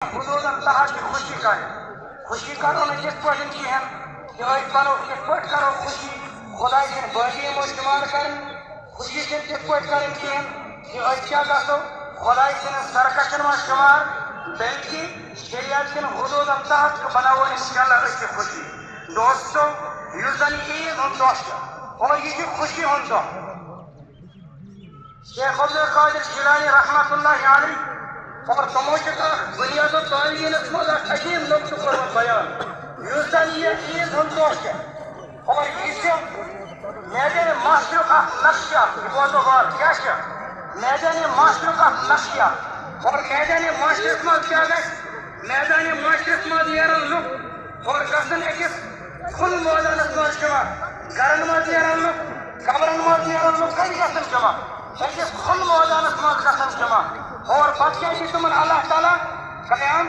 حدودن تحت خوشی کریں خوشی کرو نا کس پہ کہین کہ کرو کس پہ کرو خوشی خدا سن باقی استعمال کریں خوشی سن کس پہ کریں کہین کہ کیا گھو خدا سن سرکشن من شمار بلکہ شریعت کن حدودن تحت بناو انشاءاللہ اس کی خوشی دوستو یہ زن عید ہند دہ اور یہ خوشی ہند دہ شیخ عبد القادر جیلانی رحمۃ اللہ علیہ اور تمو بنیاد تعلیم مز عظیم نقطہ کورمت بیان اس زن یہ عید ہند دہ اور یہ میدان معاشرک نقشہ یہ بوزو غور کیا میدان معاشرک نقشہ اور میدان معاشرک مز کیا گھر میدان معاشرک مز نیرن لوک اور گھن أکس کھل مٲدانس مز جمع گرن مز نیرن لوک قبرن مز نیرن لوک کتہِ گژھن جمع أکس کھل مٲدانس مز گژھن جمع اور پتہٕ کیٛاہ چھِ تِمن اللہ تعالیٰ قیام